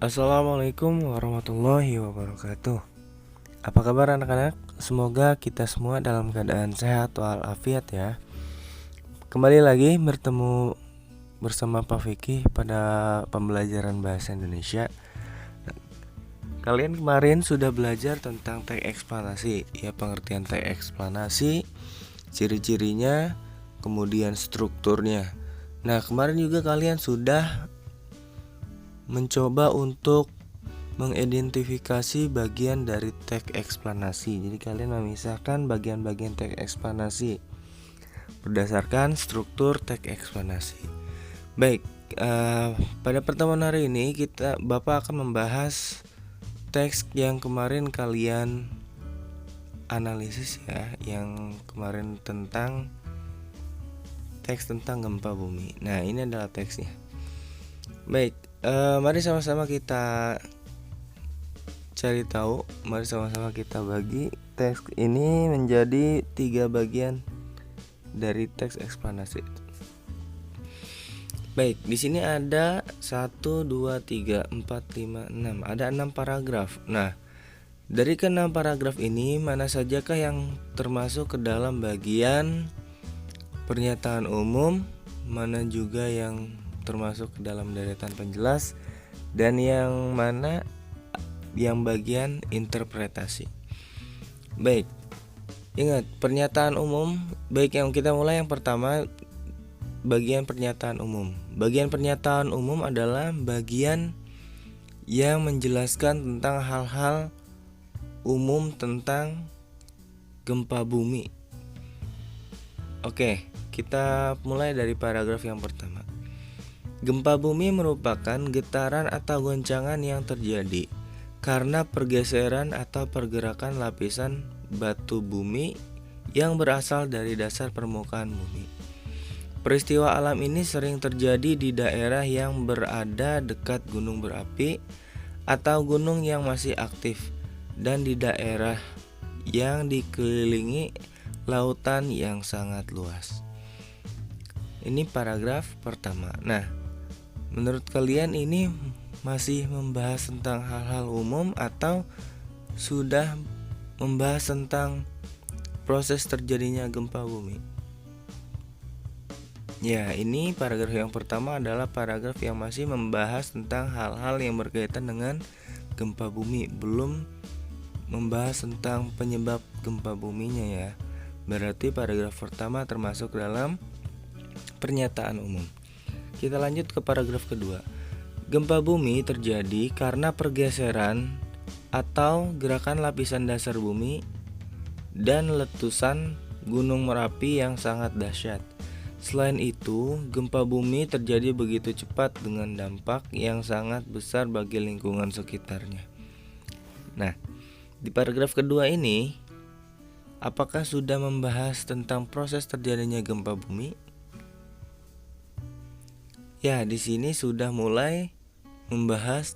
Assalamualaikum warahmatullahi wabarakatuh. Apa kabar anak-anak? Semoga kita semua dalam keadaan sehat walafiat ya. Kembali lagi bertemu bersama Pak Fikih pada pembelajaran bahasa Indonesia. Kalian kemarin sudah belajar tentang teks eksplanasi, ya, pengertian teks eksplanasi, ciri-cirinya, kemudian strukturnya. Nah, kemarin juga kalian sudah mencoba untuk mengidentifikasi bagian dari teks eksplanasi. Jadi kalian memisahkan bagian-bagian teks eksplanasi berdasarkan struktur teks eksplanasi. Baik, pada pertemuan hari ini Bapak akan membahas teks yang kemarin kalian analisis ya, yang kemarin tentang teks tentang gempa bumi. Nah, ini adalah teksnya. Baik, mari sama-sama kita cari tahu. Mari sama-sama kita bagi teks ini menjadi 3 bagian dari teks eksplanasi. Baik, di sini ada 1, 2, 3, 4, 5, 6. Ada 6 paragraf. Nah, dari ke-6 paragraf ini mana sajakah yang termasuk ke dalam bagian pernyataan umum, mana juga yang termasuk ke dalam deretan penjelas, dan yang mana yang bagian interpretasi. Baik, ingat pernyataan umum. Baik, yang kita mulai yang pertama, bagian pernyataan umum. Bagian pernyataan umum adalah bagian yang menjelaskan tentang hal-hal umum tentang gempa bumi. Oke, kita mulai dari paragraf yang pertama. Gempa bumi merupakan getaran atau goncangan yang terjadi karena pergeseran atau pergerakan lapisan batu bumi yang berasal dari dasar permukaan bumi. Peristiwa alam ini sering terjadi di daerah yang berada dekat gunung berapi atau gunung yang masih aktif, dan di daerah yang dikelilingi lautan yang sangat luas. Ini paragraf pertama. Nah, menurut kalian ini masih membahas tentang hal-hal umum atau sudah membahas tentang proses terjadinya gempa bumi? Ya, ini paragraf yang pertama adalah paragraf yang masih membahas tentang hal-hal yang berkaitan dengan gempa bumi, belum membahas tentang penyebab gempa buminya ya. Berarti paragraf pertama termasuk dalam pernyataan umum. Kita lanjut ke paragraf kedua. Gempa bumi terjadi karena pergeseran atau gerakan lapisan dasar bumi dan letusan gunung Merapi yang sangat dahsyat. Selain itu, gempa bumi terjadi begitu cepat dengan dampak yang sangat besar bagi lingkungan sekitarnya. Nah, di paragraf kedua ini, apakah sudah membahas tentang proses terjadinya gempa bumi? Ya, di sini sudah mulai membahas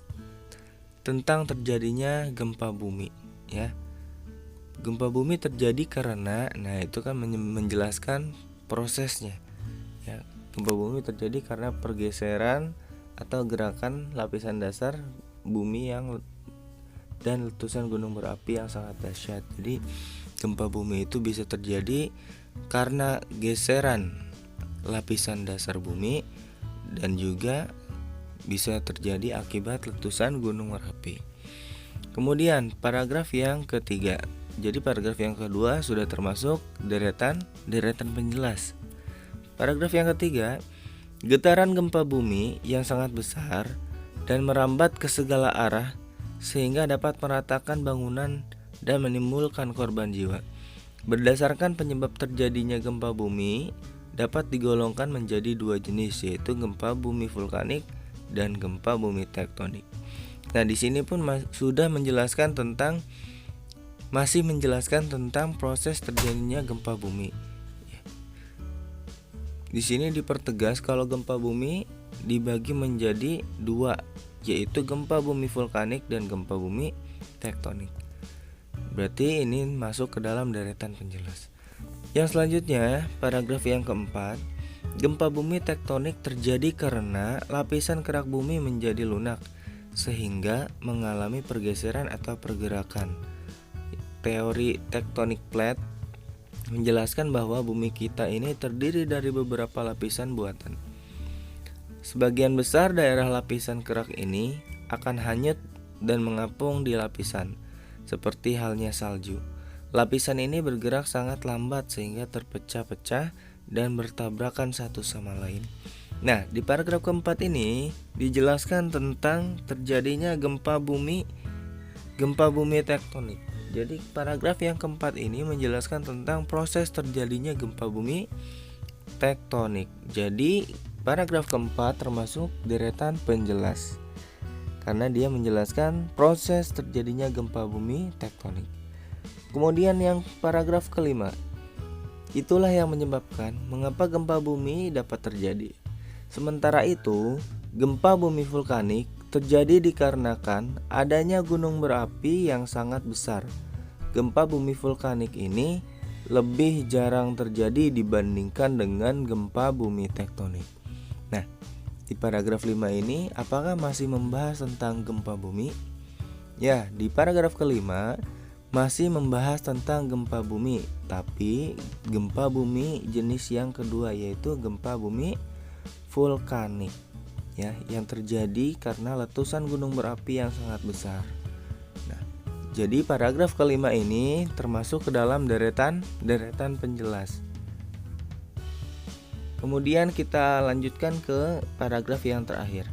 tentang terjadinya gempa bumi ya. Gempa bumi terjadi karena, nah itu kan menjelaskan prosesnya ya. Gempa bumi terjadi karena pergeseran atau gerakan lapisan dasar bumi dan letusan gunung berapi yang sangat dahsyat. Jadi gempa bumi itu bisa terjadi karena geseran lapisan dasar bumi dan juga bisa terjadi akibat letusan gunung Merapi. Kemudian paragraf yang ketiga. Jadi paragraf yang kedua sudah termasuk deretan penjelas. Paragraf yang ketiga, getaran gempa bumi yang sangat besar dan merambat ke segala arah sehingga dapat meratakan bangunan dan menimbulkan korban jiwa. Berdasarkan penyebab terjadinya gempa bumi dapat digolongkan menjadi 2 jenis, yaitu gempa bumi vulkanik dan gempa bumi tektonik. Nah, di sini pun masih menjelaskan tentang proses terjadinya gempa bumi. Di sini dipertegas kalau gempa bumi dibagi menjadi 2, yaitu gempa bumi vulkanik dan gempa bumi tektonik. Berarti ini masuk ke dalam deretan penjelas. Yang selanjutnya, paragraf yang keempat. Gempa bumi tektonik terjadi karena lapisan kerak bumi menjadi lunak sehingga mengalami pergeseran atau pergerakan. Teori tektonik plate menjelaskan bahwa bumi kita ini terdiri dari beberapa lapisan buatan. Sebagian besar daerah lapisan kerak ini akan hanyut dan mengapung di lapisan, seperti halnya salju. Lapisan ini bergerak sangat lambat sehingga terpecah-pecah dan bertabrakan satu sama lain. Nah, di paragraf keempat ini dijelaskan tentang terjadinya gempa bumi tektonik. Jadi paragraf yang keempat ini menjelaskan tentang proses terjadinya gempa bumi tektonik. Jadi paragraf keempat termasuk deretan penjelas karena dia menjelaskan proses terjadinya gempa bumi tektonik. Kemudian yang paragraf kelima, itulah yang menyebabkan mengapa gempa bumi dapat terjadi. Sementara itu, gempa bumi vulkanik terjadi dikarenakan adanya gunung berapi yang sangat besar. Gempa bumi vulkanik ini lebih jarang terjadi dibandingkan dengan gempa bumi tektonik. Nah, di paragraf 5 ini apakah masih membahas tentang gempa bumi? Ya, di paragraf kelima masih membahas tentang gempa bumi, tapi gempa bumi jenis yang kedua, yaitu gempa bumi vulkanik, ya, yang terjadi karena letusan gunung berapi yang sangat besar. Nah, jadi paragraf kelima ini termasuk ke dalam deretan penjelas. Kemudian kita lanjutkan ke paragraf yang terakhir.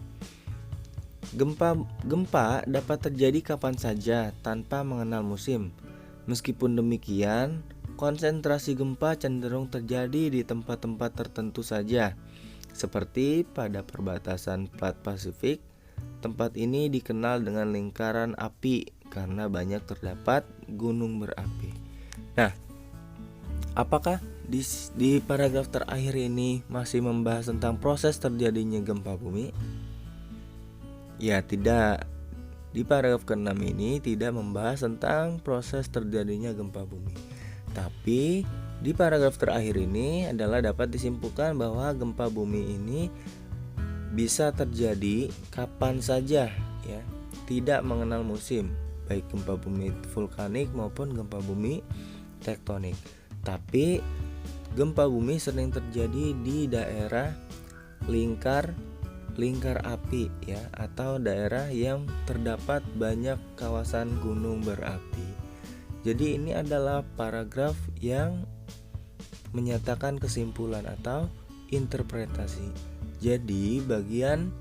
Gempa dapat terjadi kapan saja tanpa mengenal musim. Meskipun demikian, konsentrasi gempa cenderung terjadi di tempat-tempat tertentu saja, seperti pada perbatasan Plat Pasifik. Tempat ini dikenal dengan lingkaran api karena banyak terdapat gunung berapi. Nah, apakah di paragraf terakhir ini masih membahas tentang proses terjadinya gempa bumi? Ya, tidak. Di paragraf ke-6 ini tidak membahas tentang proses terjadinya gempa bumi. Tapi di paragraf terakhir ini adalah dapat disimpulkan bahwa gempa bumi ini bisa terjadi kapan saja, ya, tidak mengenal musim, baik gempa bumi vulkanik maupun gempa bumi tektonik. Tapi gempa bumi sering terjadi di daerah lingkar api, ya, atau daerah yang terdapat banyak kawasan gunung berapi. Jadi ini adalah paragraf yang menyatakan kesimpulan atau interpretasi. Jadi bagian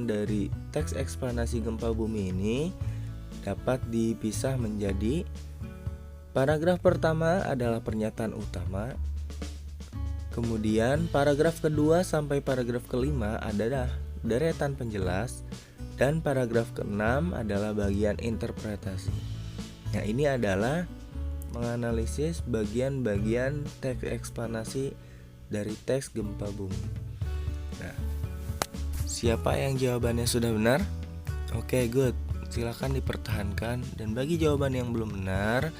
dari teks eksplanasi gempa bumi ini dapat dipisah menjadi paragraf pertama adalah pernyataan utama. Kemudian paragraf kedua sampai paragraf kelima adalah deretan penjelas, dan paragraf keenam adalah bagian interpretasi. Nah, ini adalah menganalisis bagian-bagian teks eksplanasi dari teks gempa bumi. Nah, siapa yang jawabannya sudah benar? Oke, good. Silakan dipertahankan, dan bagi jawaban yang belum benar,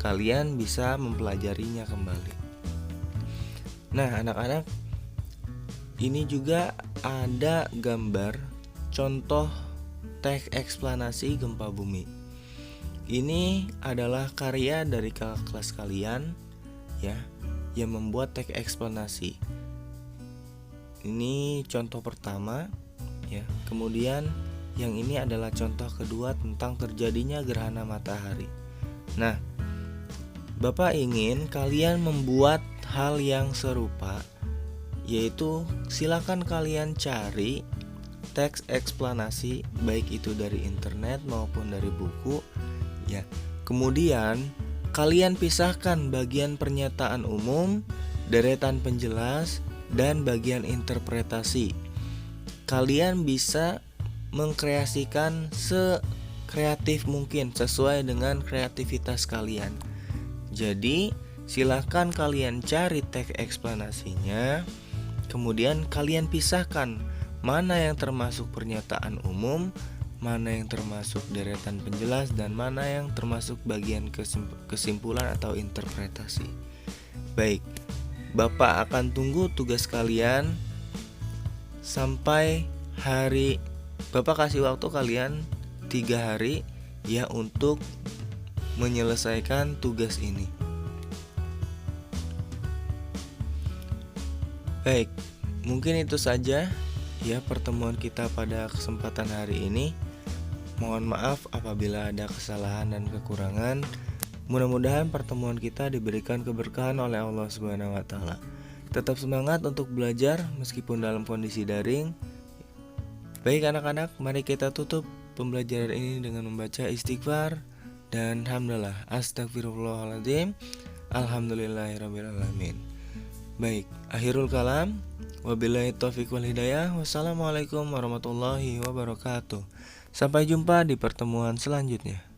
kalian bisa mempelajarinya kembali. Nah, anak-anak, ini juga ada gambar contoh teks eksplanasi gempa bumi. Ini adalah karya dari kakak kelas kalian, ya, yang membuat teks eksplanasi. Ini contoh pertama, ya. Kemudian yang ini adalah contoh kedua tentang terjadinya gerhana matahari. Nah, Bapak ingin kalian membuat hal yang serupa, yaitu silakan kalian cari teks eksplanasi baik itu dari internet maupun dari buku, ya. Kemudian kalian pisahkan bagian pernyataan umum, deretan penjelas, dan bagian interpretasi. Kalian bisa mengkreasikan sekreatif mungkin sesuai dengan kreativitas kalian. Jadi silahkan kalian cari teks eksplanasinya, kemudian kalian pisahkan mana yang termasuk pernyataan umum, mana yang termasuk deretan penjelas, dan mana yang termasuk bagian kesimpulan atau interpretasi. Baik, Bapak akan tunggu tugas kalian sampai hari Bapak kasih waktu kalian 3 hari ya untuk menyelesaikan tugas ini. Baik, mungkin itu saja ya pertemuan kita pada kesempatan hari ini. Mohon maaf apabila ada kesalahan dan kekurangan. Mudah-mudahan pertemuan kita diberikan keberkahan oleh Allah Subhanahu wa taala. Tetap semangat untuk belajar meskipun dalam kondisi daring. Baik anak-anak, mari kita tutup pembelajaran ini dengan membaca istighfar dan hamdalah. Astagfirullahaladzim. Alhamdulillahirabbil alamin. Baik, akhirul kalam. Wabillahi taufiq wal hidayah. Wassalamualaikum warahmatullahi wabarakatuh. Sampai jumpa di pertemuan selanjutnya.